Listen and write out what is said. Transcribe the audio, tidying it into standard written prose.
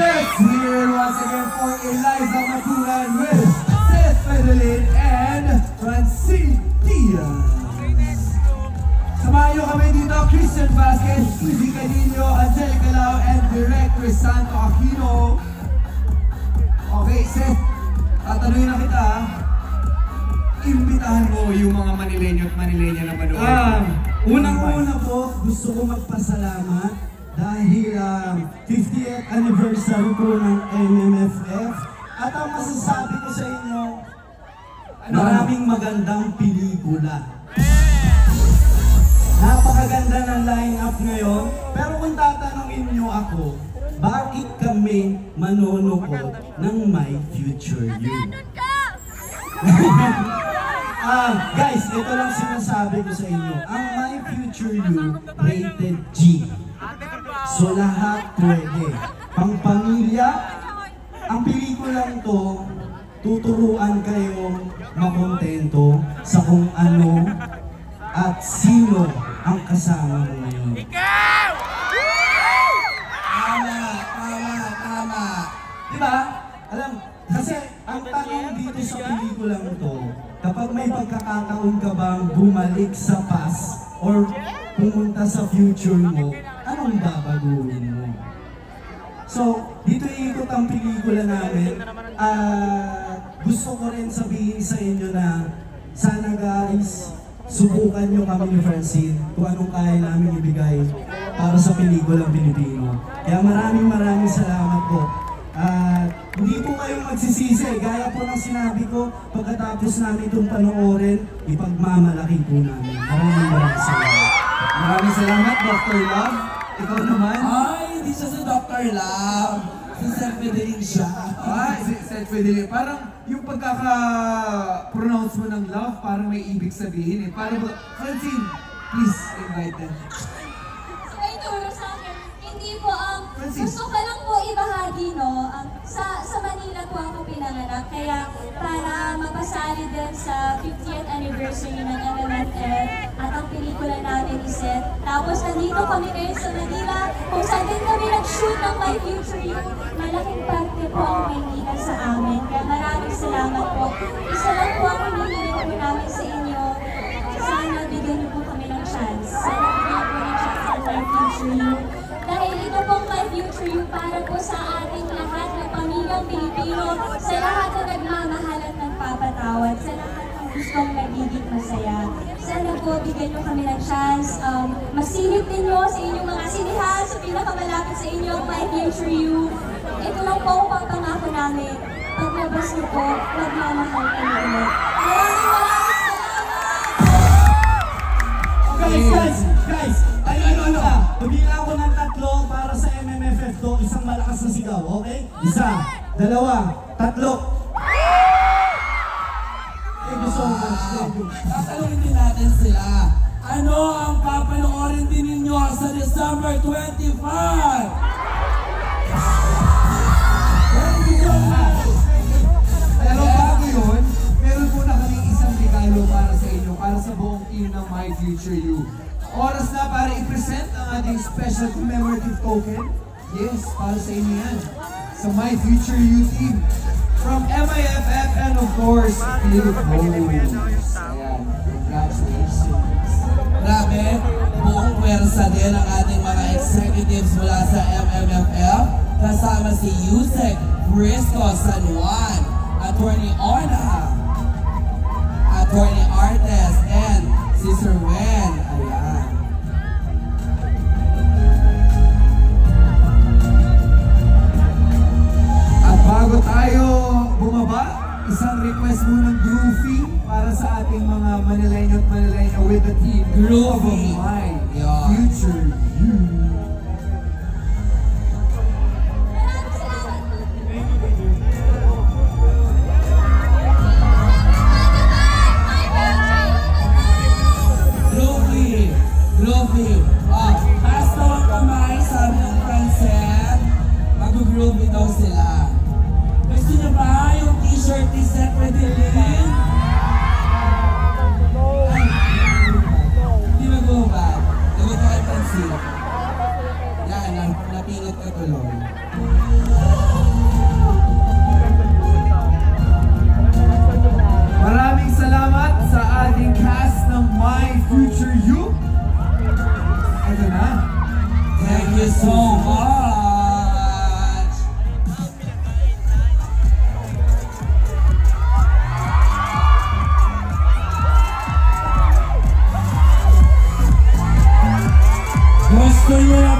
Let's hear it once again for Eliza Maturan with Seth Fedelin and Francine Diaz. Samahan nyo kami dito, Christian Vasquez, Stevie Canino, Angelica Lau, and Director Santo Aquino. Okay, Seth, tatanungin na kita. Imbitahan mo yung mga Manileño at Manilenya na manood. Unang-una po, gusto ko magpasalamat dahil 50th anniversary po ng MMFF. At ang masasabi ko sa inyo, maraming magandang pelikula. Napakaganda ng line-up ngayon. Pero kung tatanungin nyo ako, bakit kami manonood ng My Future You? Guys, ito lang sinasabi ko sa inyo. Ang My Future You, rated G. So lahat pwede. Pang-pamilya, ang pelikulang to, tuturuan kayong makontento sa kung ano at sino ang kasama mo ngayon. Ikaw! Tama. Diba? Alam, kasi ang tanong dito sa pelikulang to, kapag may pagkakataon ka bang bumalik sa past or pumunta sa future mo, anong babaguhin mo? So, dito ikot ang pelikula namin. Gusto ko rin sabihin sa inyo na sana guys, subukan nyo kami ni Francine kung anong kaya namin ibigay para sa pelikulang Pilipino. Kaya maraming salamat po. Hindi po kayong magsisisi, gaya po ng sinabi ko, pagkatapos namin itong panoorin, ipagmamalaki po namin. Maraming salamat. Maraming salamat, Dr. Love. Ikaw naman? Ay, hindi siya si Dr. Love. Si Seth Fedelin siya. Si Seth Fedelin. Parang yung pagkaka-pronounce mo ng love, parang may ibig sabihin eh. Parang, Francine, please invite them. May turo sa akin. Hindi po, gusto ko lang po ibahagi, no? Sa Manila po ako pinanganak, kaya para mapasali din sa 50th anniversary ng MMFF at ang pelikula namin ni Seth. Tapos nandito kami ngayon sa Manila, kung saan din kami nag-shoot ng My Future You. Malaking parte po ang Maynila sa amin, kaya maraming salamat po. Isa lang po ang hinihiling po namin sa inyo. Sana bigyan niyo po kami ng chance. Sana bigyan po ng chance sa My Future You. Dahil ito pong My Future You para po sa ating lahat ng pamilyang Pilipino, sa lahat na nagmamahal at nagpapatawad, sa lahat ng gustong nagiging masaya. Sana po bigyan nyo kami ng chance. Masilip ninyo sa inyong mga sinihan, sa pinakamalapit sa inyo, My Future You. Ito lang po ang pangako namin. Paglabas nyo po, magmamahal kayo ulit. Maraming salamat! Guys! Tumila ako ng 3 para sa MMFF to, isang malakas na sigaw, okay? 1, 2, 3. Thank you so much. Tatanungin din natin sila. Ano ang papanoorin din ninyo sa December 25? Pero bago yun, meron po na kaming isang regalo para sa inyo, para sa buong team ng My Future You. Oras na para i-present ang ating special commemorative token. Yes, para sa inyo yan. Sa My Future You team. From MIFF and of course, Philippines. Ayan, congratulations. Grabe, buong pwersa din ang ating mga executives mula sa MMFF. Kasama si Yusek Brisco San Juan, Attorney Orna, Attorney Artes, and si Sir Wen. Ayan. At bago tayo bumaba, isang request mo ng Groovy para sa ating mga Manileño at Manileña with the team. Groovy. Of My Yeah. Future You. Groovy. Ulit na tuloy. Maraming salamat sa ating cast ng My Future You. Ito na. Thank you so much. Gusto nyo na